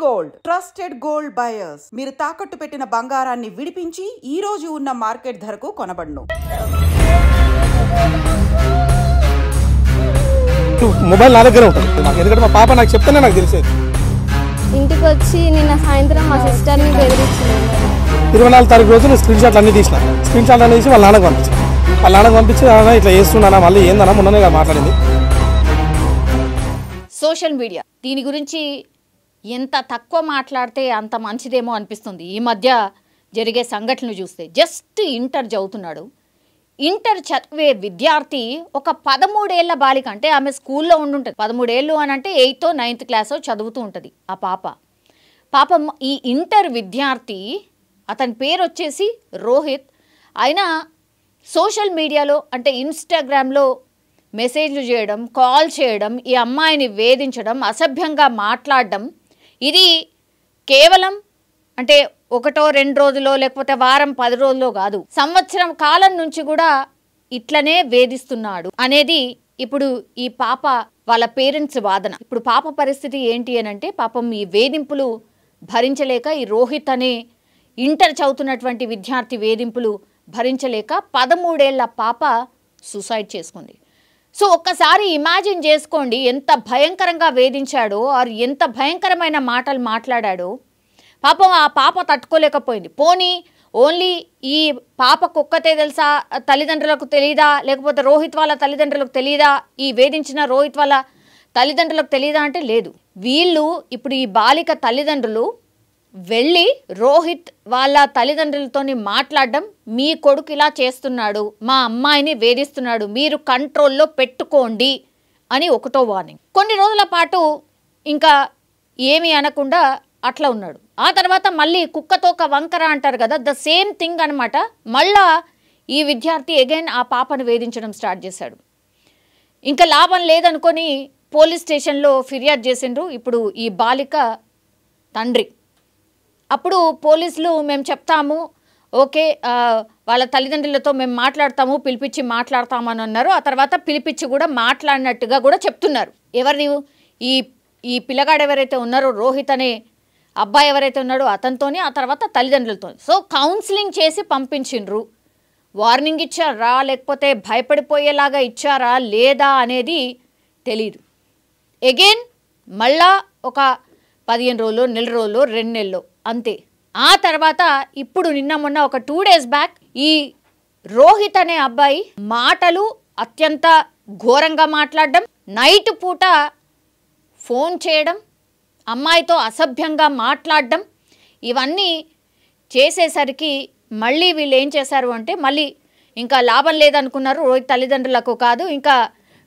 Gold trusted gold buyers మీరు తాకట్టు పెట్టిన బంగారాన్ని విడిపించి ఈ రోజు ఉన్న మార్కెట్ ధరకు కొనబడును. మొబైల్ నా దగ్గర ఉంటుంది ఎందుకంటే మా పాప నాకు చెప్తేనే నాకు తెలిసేది. ఇంటికి వచ్చి నిన్న సాయంత్రం మా సిస్టర్ని బెదిరించింది. 24 తారీఖు రోజు స్క్రీన్ షాట్లు అన్ని తీసిన. స్క్రీన్ షాట్లు అన్ని తీసి వాళ్ళ నాన్నకు పంపించాను. వాళ్ళ నాన్నకు పంపించి ఇట్లా చేస్తున్నానా మళ్ళీ ఏందన్నా మొన్ననే మాట్లాడింది. సోషల్ మీడియా దీని గురించి ఎంత తక్కువ మాట్లాడితే అంత మంచిదేమో అనిపిస్తుంది. ఈ మధ్య జరిగే సంఘటనలు చూస్తే జస్ట్ ఇంటర్ చదువుతున్నాడు. ఇంటర్ చదివే విద్యార్థి ఒక 13 ఏళ్ల బాలిక, అంటే ఆమె స్కూల్లో ఉండుంటుంది. 13 ఏళ్ళు అని అంటే 8th 9th క్లాసో చదువుతూ ఉంటుంది ఆ పాపం. ఈ ఇంటర్ విద్యార్థి అతని పేరు వచ్చేసి రోహిత్. ఆయన సోషల్ మీడియాలో అంటే ఇన్స్టాగ్రామ్లో మెసేజ్లు చేయడం, కాల్ చేయడం, ఈ అమ్మాయిని వేధించడం, అసభ్యంగా మాట్లాడడం, ఇది కేవలం అంటే 1-2 రోజులో లేకపోతే వారం 10 రోజుల్లో కాదు, సంవత్సరం కాలం నుంచి కూడా ఇట్లనే వేధిస్తున్నాడు అనేది ఇప్పుడు ఈ పాప వాళ్ళ పేరెంట్స్ వాదన. ఇప్పుడు పాప పరిస్థితి ఏంటి అని అంటే, పాపం ఈ వేధింపులు భరించలేక ఈ రోహిత్ అనే ఇంటర్ చదువుతున్నటువంటి విద్యార్థి వేధింపులు భరించలేక 13 ఏళ్ల పాప సూసైడ్ చేసుకుంది. సో ఒక్కసారి ఇమాజిన్ చేసుకోండి ఎంత భయంకరంగా వేధించాడో, ఆర్ ఎంత భయంకరమైన మాటలు మాట్లాడాడో. పాపం ఆ పాప తట్టుకోలేకపోయింది. పోనీ ఓన్లీ ఈ పాపకు ఒక్కతే తెలుసా, తల్లిదండ్రులకు తెలియదా, లేకపోతే రోహిత్ వాళ్ళ తల్లిదండ్రులకు తెలియదా, ఈ వేధించిన రోహిత్ వాళ్ళ తల్లిదండ్రులకు తెలియదా అంటే లేదు. వీళ్ళు ఇప్పుడు ఈ బాలిక తల్లిదండ్రులు వెళ్ళి రోహిత్ వాళ్ళ తల్లిదండ్రులతో మాట్లాడడం, మీ కొడుకు ఇలా చేస్తున్నాడు, మా అమ్మాయిని వేధిస్తున్నాడు, మీరు కంట్రోల్లో పెట్టుకోండి అని ఒకటో వార్నింగ్. కొన్ని రోజుల పాటు ఇంకా ఏమీ అనకుండా అట్లా ఉన్నాడు. ఆ తర్వాత మళ్ళీ కుక్కతోక వంకర అంటారు కదా, ద సేమ్ థింగ్ అనమాట. మళ్ళా ఈ విద్యార్థి అగైన్ ఆ పాపను వేధించడం స్టార్ట్ చేశాడు. ఇంకా లాభం లేదనుకొని పోలీస్ స్టేషన్లో ఫిర్యాదు చేసిండ్రు ఇప్పుడు ఈ బాలిక తండ్రి. అప్పుడు పోలీసులు మేము చెప్తాము, ఓకే వాళ్ళ తల్లిదండ్రులతో మేము మాట్లాడతాము, పిలిపించి మాట్లాడతామని అన్నారు. ఆ తర్వాత పిలిపించి కూడా మాట్లాడినట్టుగా కూడా చెప్తున్నారు. ఎవరిని, ఈ పిల్లగాడు ఎవరైతే ఉన్నారో రోహిత్ అనే అబ్బాయి ఎవరైతే ఉన్నాడో అతనితోని, ఆ తర్వాత తల్లిదండ్రులతో. సో కౌన్సిలింగ్ చేసి పంపించిండ్రు. వార్నింగ్ ఇచ్చారా లేకపోతే భయపడిపోయేలాగా ఇచ్చారా లేదా అనేది తెలీదు. అగైన్ మళ్ళా ఒక 15 రోజులు, నెల రోజులు, 2 నెలలు అంతే. ఆ తర్వాత ఇప్పుడు నిన్న మొన్న ఒక 2 days బ్యాక్ ఈ రోహిత్ అనే అబ్బాయి మాటలు అత్యంత ఘోరంగా మాట్లాడడం, నైట్ పూట ఫోన్ చేయడం, అమ్మాయితో అసభ్యంగా మాట్లాడడం, ఇవన్నీ చేసేసరికి మళ్ళీ వీళ్ళు ఏం చేశారు అంటే, మళ్ళీ ఇంకా లాభం లేదనుకున్నారు. రోహిత్ తల్లిదండ్రులకు కాదు, ఇంకా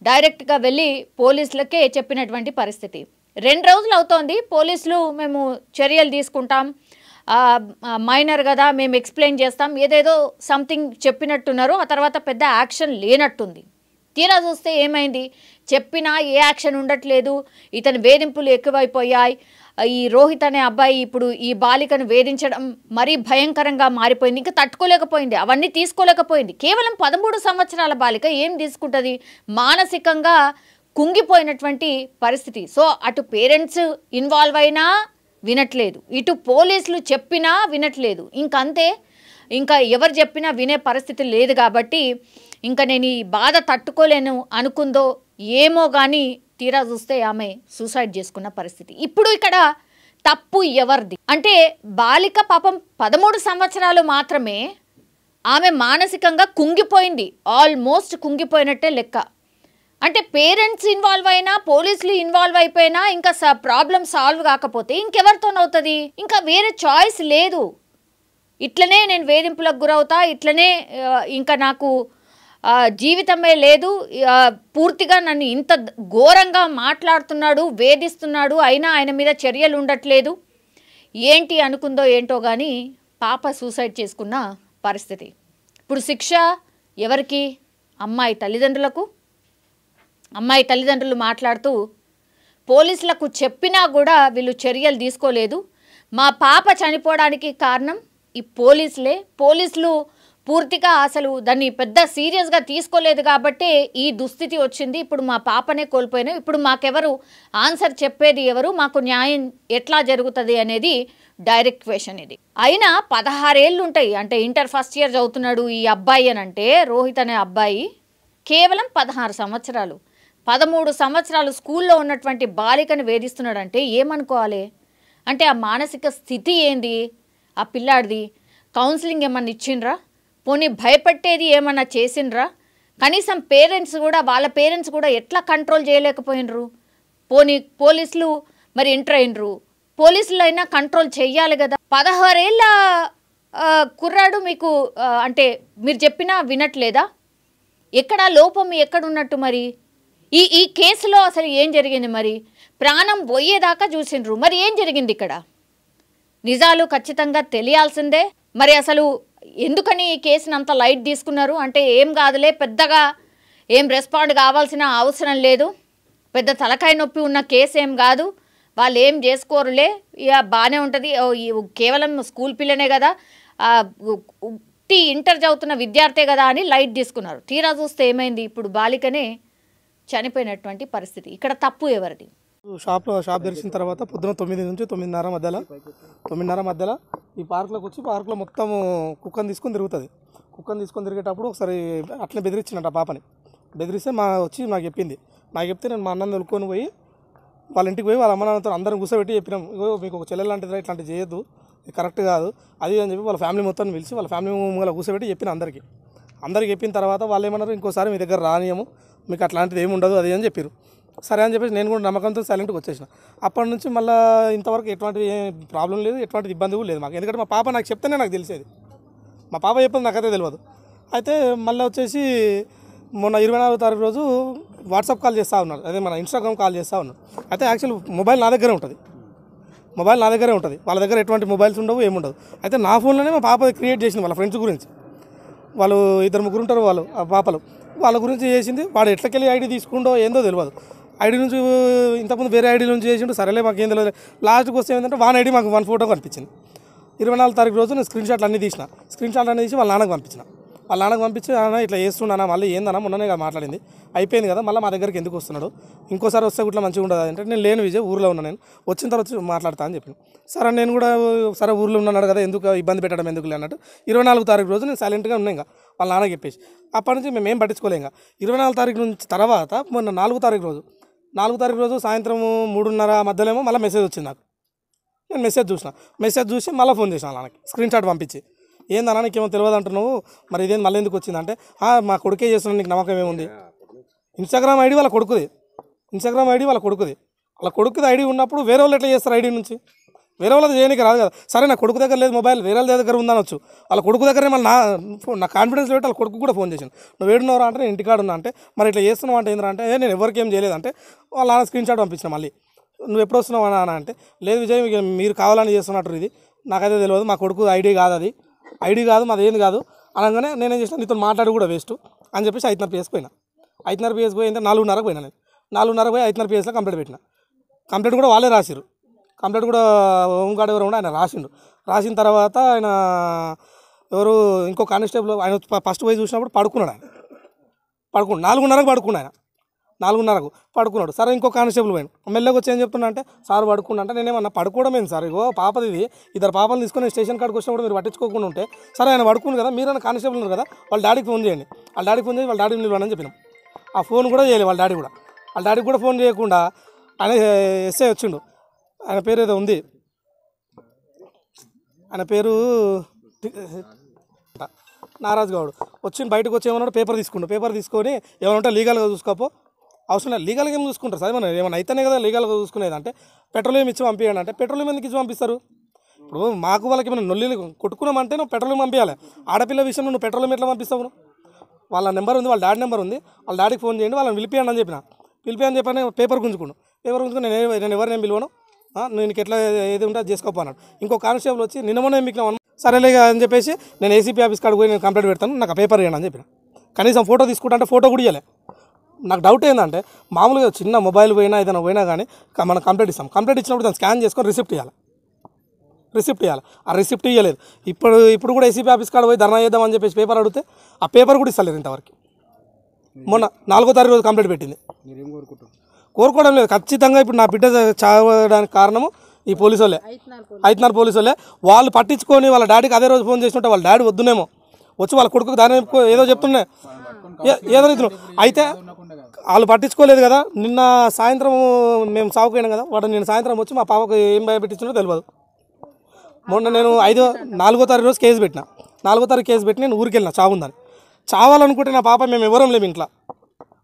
డైరెక్ట్గా వెళ్ళి పోలీసులకే చెప్పినటువంటి పరిస్థితి. 2 రోజులు అవుతోంది. పోలీసులు మేము చర్యలు తీసుకుంటాం, మైనర్ కదా మేము ఎక్స్ప్లెయిన్ చేస్తాం, ఏదేదో సంథింగ్ చెప్పినట్టున్నారు. ఆ తర్వాత పెద్ద యాక్షన్ లేనట్టుంది. తీరా చూస్తే ఏమైంది, చెప్పినా ఏ యాక్షన్ ఉండట్లేదు. ఇతని వేధింపులు ఎక్కువైపోయాయి. ఈ రోహిత్ అనే అబ్బాయి ఇప్పుడు ఈ బాలికను వేధించడం మరీ భయంకరంగా మారిపోయింది. ఇంకా తట్టుకోలేకపోయింది, అవన్నీ తీసుకోలేకపోయింది. కేవలం 13 సంవత్సరాల బాలిక ఏం తీసుకుంటుంది, మానసికంగా కుంగిపోయినటువంటి పరిస్థితి. సో అటు పేరెంట్స్ ఇన్వాల్వ్ అయినా వినట్లేదు, ఇటు పోలీసులు చెప్పినా వినట్లేదు. ఇంకంతే, ఇంకా ఎవరు చెప్పినా వినే పరిస్థితి లేదు. కాబట్టి ఇంకా నేను ఈ బాధ తట్టుకోలేను అనుకుందో ఏమో కానీ తీరా చూస్తే ఆమె సూసైడ్ చేసుకున్న పరిస్థితి. ఇప్పుడు ఇక్కడ తప్పు ఎవరిది అంటే, బాలిక పాపం 13 సంవత్సరాలు మాత్రమే, ఆమె మానసికంగా కుంగిపోయింది, ఆల్మోస్ట్ కుంగిపోయినట్టే లెక్క. అంటే పేరెంట్స్ ఇన్వాల్వ్ అయినా, పోలీసులు ఇన్వాల్వ్ అయిపోయినా ఇంకా ప్రాబ్లం సాల్వ్ కాకపోతే ఇంకెవరితోనవుతుంది? ఇంకా వేరే చాయిస్ లేదు. ఇట్లనే నేను వేధింపులకు గురవుతా, ఇట్లనే ఇంకా నాకు జీవితమే లేదు, పూర్తిగా నన్ను ఇంత ఘోరంగా మాట్లాడుతున్నాడు, వేధిస్తున్నాడు, అయినా ఆయన మీద చర్యలు ఉండట్లేదు, ఏంటి అనుకుందో ఏంటో కానీ పాప సూసైడ్ చేసుకున్న పరిస్థితి. ఇప్పుడు శిక్ష ఎవరికి? అమ్మాయి తల్లిదండ్రులకు. అమ్మాయి తల్లిదండ్రులు మాట్లాడుతూ, పోలీసులకు చెప్పినా కూడా వీళ్ళు చర్యలు తీసుకోలేదు, మా పాప చనిపోవడానికి కారణం ఈ పోలీసులే, పోలీసులు పూర్తిగా అసలు దాన్ని పెద్ద సీరియస్గా తీసుకోలేదు కాబట్టి ఈ దుస్థితి వచ్చింది. ఇప్పుడు మా పాపనే కోల్పోయినాం, ఇప్పుడు మాకెవరు ఆన్సర్ చెప్పేది ఎవరు, మాకు న్యాయం ఎట్లా జరుగుతుంది అనేది డైరెక్ట్ క్వశ్చన్ ఇది. అయినా 16 ఏళ్ళు ఉంటాయి, అంటే ఇంటర్ ఫస్ట్ ఇయర్ చదువుతున్నాడు ఈ అబ్బాయి అని అంటే, రోహిత్ అనే అబ్బాయి కేవలం 16 సంవత్సరాలు, 13 సంవత్సరాలు స్కూల్లో ఉన్నటువంటి బాలికను వేధిస్తున్నాడంటే ఏమనుకోవాలి? అంటే ఆ మానసిక స్థితి ఏంది ఆ పిల్లాడిది? కౌన్సిలింగ్ ఏమన్నా ఇచ్చిండ్రా? పోనీ భయపెట్టేది ఏమన్నా చేసిండ్రా? కనీసం పేరెంట్స్ కూడా, వాళ్ళ పేరెంట్స్ కూడా ఎట్లా కంట్రోల్ చేయలేకపోయినరు? పోనీ పోలీసులు మరి ఎంటర్ అయినరు, పోలీసులు అయినా కంట్రోల్ చెయ్యాలి కదా. 16 ఏళ్ళ కుర్రాడు మీకు అంటే మీరు చెప్పినా వినట్లేదా? ఎక్కడ లోపం ఎక్కడున్నట్టు మరి? ఈ కేసులో అసలు ఏం జరిగింది? మరి ప్రాణం పోయేదాకా చూసిండ్రు, మరి ఏం జరిగింది ఇక్కడ? నిజాలు ఖచ్చితంగా తెలియాల్సిందే. మరి అసలు ఎందుకని ఈ కేసుని అంత లైట్ తీసుకున్నారు? అంటే ఏం కాదులే, పెద్దగా ఏం రెస్పాండ్ కావాల్సిన అవసరం లేదు, పెద్ద తలకాయ నొప్పి ఉన్న కేసు ఏం కాదు, వాళ్ళు ఏం చేసుకోరులే, ఇక బాగానే ఉంటుంది, కేవలం స్కూల్ పిల్లనే కదా, ఇంటర్ చదువుతున్న విద్యార్థే కదా అని లైట్ తీసుకున్నారు. తీరా చూస్తే ఏమైంది? ఇప్పుడు బాలికనే చనిపోయినటువంటి పరిస్థితి. ఇక్కడ తప్పు ఎవరిది? షాప్ తెరిచిన తర్వాత పొద్దున 9 నుంచి 9:30 మధ్యలో ఈ పార్క్లోకి వచ్చి పార్క్లో మొత్తం కుక్కని తీసుకొని తిరుగుతుంది. కుక్కని తీసుకొని తిరిగేటప్పుడు ఒకసారి అట్లనే బెదిరించినట్టు ఆ పాపని. బెదిరిస్తే వచ్చి నాకు చెప్పింది. నాకు చెప్తే నేను మా అన్నని తొలుకొని పోయి వాళ్ళ ఇంటికి పోయి వాళ్ళ అమ్మ నాన్నతో అందరం కూర్చోబెట్టి చెప్పినాం, మీకు ఒక చెల్లెలు లాంటిది ఇట్లాంటివి చేయొద్దు, ఇది కరెక్ట్ కాదు అది అని చెప్పి వాళ్ళ ఫ్యామిలీ మొత్తం పిలిచి వాళ్ళ ఫ్యామిలీ ముంగల కూర్చోబెట్టి చెప్పిన అందరికీ చెప్పిన తర్వాత వాళ్ళు ఏమన్నారు, ఇంకోసారి మీ దగ్గర రానియము, మీకు అట్లాంటిది ఏమి ఉండదు అది అని చెప్పారు. సరే అని చెప్పేసి నేను కూడా నమ్మకంతో సైలెంట్గా వచ్చేసిన. అప్పటి నుంచి మళ్ళీ ఇంతవరకు ఎటువంటి ప్రాబ్లం లేదు, ఎటువంటి ఇబ్బంది కూడా లేదు మాకు. ఎందుకంటే మా పాప నాకు చెప్తేనే నాకు తెలిసేది, మా పాప చెప్పింది నాకైతే తెలియదు. అయితే మళ్ళీ వచ్చేసి మొన్న 24వ తారీఖు రోజు వాట్సాప్ కాల్ చేస్తూ ఉన్నారు, అదే మన ఇన్స్టాగ్రామ్ కాల్ చేస్తూ ఉన్నారు. అయితే యాక్చువల్ మొబైల్ నా దగ్గరే ఉంటుంది, వాళ్ళ దగ్గర ఎటువంటి మొబైల్స్ ఉండవు, ఏముండదు. అయితే నా ఫోన్లోనే మా పాప క్రియేట్ చేసింది వాళ్ళ ఫ్రెండ్స్ గురించి. వాళ్ళు 2-3 ఉంటారు వాళ్ళు ఆ పాపలు, వాళ్ళ గురించి చేసింది. వాడు ఎట్లకెళ్ళి ఐడి తీసుకుండో ఏందో తెలియదు. ఐడి నుంచి ఇంతకుముందు వేరే ఐడి నుంచి చేసిండు, సరేలే మాకేం తెలియదు. లాస్ట్కి వస్తే ఏంటంటే వాన్ ఐడి మాకు 1 ఫోటో కనిపించింది. 24వ తారీఖు రోజు నేను స్క్రీన్ షాట్లు అన్నీ తీసి వాళ్ళ నాన్నకు పంపించి అన్న ఇట్లా చేస్తున్నానా, మళ్ళీ ఏందన్నా మొన్ననే కదా మాట్లాడింది, అయిపోయింది కదా, మళ్ళీ మా దగ్గరికి ఎందుకు వస్తున్నాడు, ఇంకోసారి వస్తే కూడా మంచిగా ఉండదు అంటే, నేను లేను విజయ్, ఊర్లో ఉన్నా, నేను వచ్చిన తర్వాత మాట్లాడతా అని చెప్పాను. సరే నేను కూడా సరే ఊర్లో ఉన్నాడు కదా, ఎందుకు ఇబ్బంది పెట్టడం ఎందుకు అన్నట్టు 24వ తారీఖు రోజు నేను సైలెంట్గా ఉన్నా. ఇంకా వాళ్ళ నాన్నకి చెప్పేసి అప్పటి నుంచి మేము ఏం పట్టించుకోలేం. ఇంకా 24వ తారీఖు నుంచి తర్వాత మొన్న 4వ తారీఖు రోజు సాయంత్రం 3:30 మధ్యలో మళ్ళీ మెసేజ్ వచ్చింది నాకు. నేను మెసేజ్ చూసి మళ్ళీ ఫోన్ చేసాను నాన్నకి, స్క్రీన్ షాట్ పంపించి, ఏందన్నా నీకేమో తెలియదు అంటున్నావు, మరి ఇదేం మళ్ళీ ఎందుకు వచ్చిందంటే, మా కొడుకే చేస్తున్నాను, నీకు నమ్మకం ఏముంది? ఇన్స్టాగ్రామ్ ఐడి వాళ్ళ కొడుకుది, వాళ్ళ కొడుకుది ఐడి ఉన్నప్పుడు వేరే వాళ్ళు ఎట్లా చేస్తారు? ఐడి నుంచి వేరే వాళ్ళది చేయడానికి రాదు కదా. సరే నా కొడుకు దగ్గర లేదు మొబైల్, వేరే వాళ్ళ దగ్గర ఉందనొచ్చు, వాళ్ళ కొడుకు దగ్గరే మళ్ళీ నా కాన్ఫిడెన్స్ పెట్టి వాళ్ళ కొడుకు కూడా ఫోన్ చేశాను, నువ్వు ఏడున్నారా అంటే నేను ఇంటికాడ ఉన్నా అంటే, మరి ఇట్లా చేస్తున్నావు అంటే ఏంద్రా అంటే, నేను ఎవరికి ఏం చేయలేదంటే వాళ్ళ నాన్న స్క్రీన్ షాట్ పంపించిన. మళ్ళీ నువ్వు ఎప్పుడు వస్తున్నావు అని అంటే, లేదు విజయ్ మీరు కావాలని చేస్తున్నట్టు, ఇది నాకైతే తెలియదు, మా కొడుకు ఐడి కాదు, అది ఐడి కాదు, మాది ఏంది కాదు అనగానే నేనేం చేసిన, నీతో మాట్లాడి కూడా వేస్ట్ అని చెప్పేసి 5:30 PS పోయినా. 5:30 PS పోయి అంటే 4:30 పోయినా. నేను 4:30 పోయి 5:30 PSలో కంప్లీట్ పెట్టిన. కంప్లీట్ కూడా వాళ్ళే రాసిరు, కంప్లీట్ కూడా హోంగార్డ్ ఎవరు ఉండే ఆయన రాసిన తర్వాత ఆయన ఎవరు ఇంకో కానిస్టేబుల్ ఆయన ఫస్ట్ పోయి చూసినప్పుడు పడుకున్నాడు. 4:30కు పడుకున్నాడు. 4:30కు పడుకున్నాడు. సరే ఇంకో కానిస్టేబుల్ పోయాను, మెల్లగా వచ్చి ఏం చెప్తున్నా అంటే, సార్ పడుకున్నా అంటే, నేనేమన్నా పడుకోవడం ఏంది సార్, ఇగో పాపది ఇది, 2 పాపలు తీసుకొని స్టేషన్ కాడికి వచ్చినప్పుడు మీరు పట్టించుకోకుండా ఉంటే, సరే ఆయన పడుకుని కదా, మీరైనా కానిస్టేబుల్ ఉన్నారు కదా, వాళ్ళ డాడీకి ఫోన్ చేయండి, వాళ్ళ డాడీని నిలవని చెప్పినాం. ఆ ఫోన్ కూడా చేయలేదు వాళ్ళ డాడీకి కూడా ఫోన్ చేయకుండా ఆయన ఎస్ఐ వచ్చిండు, ఆయన పేరు ఏదో ఉంది, ఆయన పేరు నారాజ్ గౌడ్ వచ్చిండు. బయటకు వచ్చి ఏమన్నాడు, పేపర్ తీసుకొని ఏమైనా ఉంటే లీగల్గా చూసుకోపో, అవసరం లేదు, లీగల్గా ఏం చూసుకుంటారు సార్, ఏమైనా అయితేనే కదా లీగల్గా చూసుకునేది అంటే, పెట్రోలియం ఇచ్చి పంపించండి అంటే, పెట్రోలియం ఎందుకు ఇచ్చి పంపిస్తారు? ఇప్పుడు మాకు వాళ్ళకి ఏమైనా నొల్లి కొట్టుకున్నామంటే నువ్వు పెట్రోలియం పంపించాలి, ఆడపిల్ల విషయంలో నువ్వు పెట్రోలియం ఎట్లా పంపిస్తావు? వాళ్ళ నెంబర్ ఉంది, వాళ్ళ డాడీ నెంబర్ ఉంది, వాళ్ళ డాడీకి ఫోన్ చేయండి, వాళ్ళని పిలిపియండి అని చెప్పని పేపర్ గుంజుకుని నేను ఎవరినేం పిలువను, నేను ఎట్లా ఏది ఉంటే అది చేసుకోపో అన్నాడు. ఇంకో కానిస్టేబుల్ వచ్చి నిన్నమనే మీకు సరేలే అని చెప్పేసి నేను ఏసీపీ ఆఫీస్ కాడికి పోయి నేను కంప్లైంట్ పెడతాను, నాకు ఆ పేపర్ ఇవ్వండి అని చెప్పిన. కనీసం ఫోటో తీసుకుంటా అంటే ఫోటో కూడా ఇవ్వలే. నాకు డౌట్ ఏంటంటే, మామూలుగా చిన్న మొబైల్ పోయినా ఏదైనా పోయినా కానీ మనం కంప్లైంట్ ఇస్తాం, కంప్లైంట్ ఇచ్చినప్పుడు దాన్ని స్కాన్ చేసుకొని రిసిప్ట్ రిసిప్ట్ ఇవ్వాలి. ఆ రిసిప్ట్ ఇవ్వలేదు. ఇప్పుడు కూడా ఏసీపీ ఆఫీస్ కాడ పోయి ధర్నా చేద్దామని చెప్పేసి పేపర్ అడిగితే ఆ పేపర్ కూడా ఇస్తలేరు ఇంతవరకు. మొన్న 4వ తారీఖు రోజు కంప్లైంట్ పెట్టింది. కోరుకోవడం లేదు. ఖచ్చితంగా ఇప్పుడు నా బిడ్డ చావడానికి కారణము ఈ పోలీసు వాళ్ళే, ఐతనార్ పోలీసు వాళ్ళే. వాళ్ళు పట్టించుకొని వాళ్ళ డాడీకి అదే రోజు ఫోన్ చేస్తుంటే వాళ్ళ డాడీ వద్దునేమో వచ్చి వాళ్ళ కొడుకు దాని ఏదో చెప్తుండే ఏదో రీతిలో. అయితే వాళ్ళు పట్టించుకోలేదు కదా. నిన్న సాయంత్రం మేము సాగుపోయినాం కదా, వాడు నేను సాయంత్రం వచ్చి మా పాపకు ఏం భయపెట్టించినో తెలియదు. మొన్న నేను 4వ తారీఖు రోజు కేసు పెట్టిన. 4వ తారీఖు కేసు పెట్టి నేను ఊరికి వెళ్ళిన చావుందని. చావాలనుకుంటే నా పాప మేము ఎవరం లేము ఇంట్లో.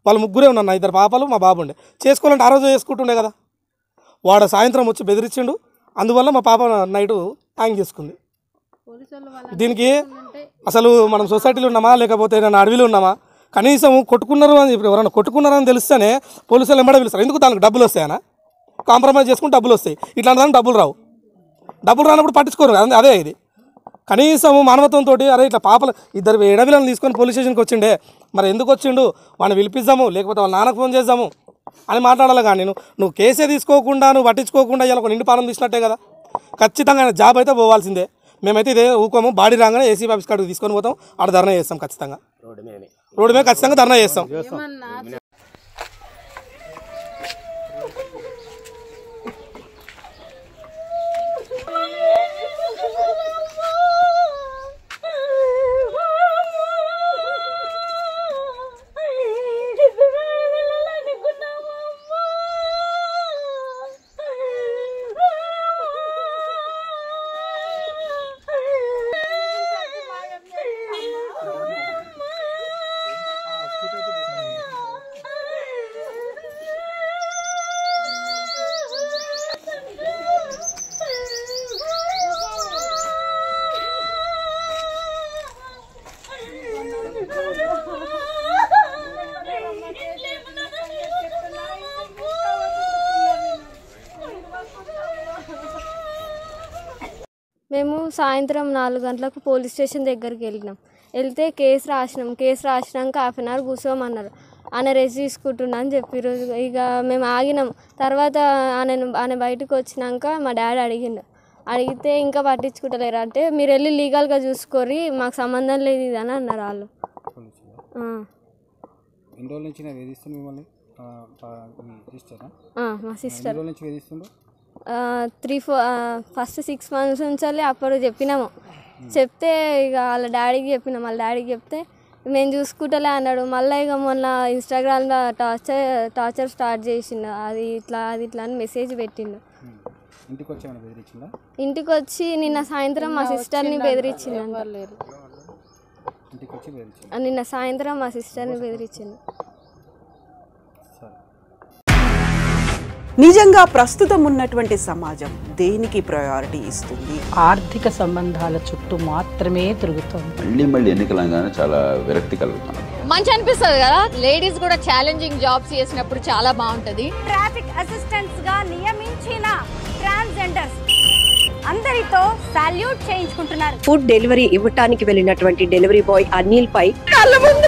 వాళ్ళు ముగ్గురే ఉన్నారు, నా 2 పాపలు మా బాబు ఉండే. చేసుకోవాలంటే ఆ రోజు చేసుకుంటుండే కదా. వాడు సాయంత్రం వచ్చి బెదిరించిండు. అందువల్ల మా పాప నైటు హ్యాంగ్ చేసుకుంది. దీనికి అసలు మనం సొసైటీలో ఉన్నామా లేకపోతే నేను అడవిలో ఉన్నామా? కనీసం కొట్టుకున్నారు అని ఇప్పుడు ఎవరైనా కొట్టుకున్నారని తెలిస్తేనే పోలీసులు వెంబడే పిలుస్తారు. ఎందుకు? దానికి డబ్బులు వస్తాయనా? కాంప్రమైజ్ చేసుకుని డబ్బులు వస్తాయి. ఇట్లాంటి దానికి డబ్బులు రావు. డబ్బులు రానప్పుడు పట్టించుకోరు. అదే ఇది కనీసం మానవత్వంతో అరే ఇట్లా పాపలు 2 ఎడవిలను తీసుకొని పోలీస్ స్టేషన్కి వచ్చిండే, మరి ఎందుకు వచ్చిండు వాడిని పిలిపిద్దాము లేకపోతే వాళ్ళ నాన్నకు ఫోన్ చేద్దాము అని మాట్లాడాలి. కానీ నువ్వు కేసే తీసుకోకుండా నువ్వు పట్టించుకోకుండా ఇలా ఒక నిండు పాలన తీసినట్టే కదా. ఖచ్చితంగా జాబ్ అయితే పోవాల్సిందే. మేమైతే ఇదే ఊకోము. బాడీ రాగానే ఏసీపీ ఆఫీస్ కాడికి తీసుకొని పోతాం. ఆడ ధర్నా చేస్తాం. ఖచ్చితంగా రోడ్డు మీద ఖచ్చితంగా ధర్నా చేస్తాం. మేము సాయంత్రం 4 గంటలకు పోలీస్ స్టేషన్ దగ్గరికి వెళ్తే కేసు రాసినాక హాఫ్ అన్ అవర్ కూర్చోమన్నారు. ఆయన రెస్ట్ తీసుకుంటున్నా అని చెప్పారు. ఇక మేము ఆగినాం. తర్వాత ఆయన బయటకు వచ్చినాక మా డాడీ అడిగితే ఇంకా పట్టించుకుంటలేరు అంటే మీరు వెళ్ళి లీగల్గా చూసుకోరి, మాకు సంబంధం లేదు ఇది అని అన్నారు వాళ్ళు. మా సిస్టర్ ఫస్ట్ 6 months నుంచి అప్పుడు చెప్పినాము. చెప్తే ఇక వాళ్ళ డాడీకి చెప్పినాం. వాళ్ళ డాడీకి చెప్తే మేము చూసుకుంటలే అన్నాడు. మళ్ళీ ఇక మొన్న ఇన్స్టాగ్రామ్లో టార్చర్ స్టార్ట్ చేసిండు. అది ఇట్లా అని మెసేజ్ పెట్టిండు. ఇంటికి వచ్చి నిన్న సాయంత్రం మా సిస్టర్ని బెదిరించిండు. నిన్న సాయంత్రం మా సిస్టర్ని బెదిరించిండు. నిజంగా ప్రస్తుతం ఉన్నటువంటి సమాజం దేనికి ప్రయారిటీ ఇస్తుంది? ఆర్థిక సంబంధాల చుట్టూ మాత్రమే తిరుగుతుంది. మళ్ళీ ఎన్నికలంగానే చాలా విరక్తి కలుగుతున్నాం. మంచి అనిపిస్తుంది కదా. లేడీస్ కూడా ఛాలెంజింగ్ జాబ్స్ చేసినప్పుడు చాలా బాగుంటది. ట్రాఫిక్ అసిస్టెంట్స్ గా నియమించిన ట్రాన్స్జెండర్స్ అందరితో సాల్యూట్ చేయించుకుంటున్నారు. ఫుడ్ డెలివరీ ఇవ్వటానికి వెళ్ళినటువంటి డెలివరీ బాయ్ అనిల్ పై కళ్ళ ముందు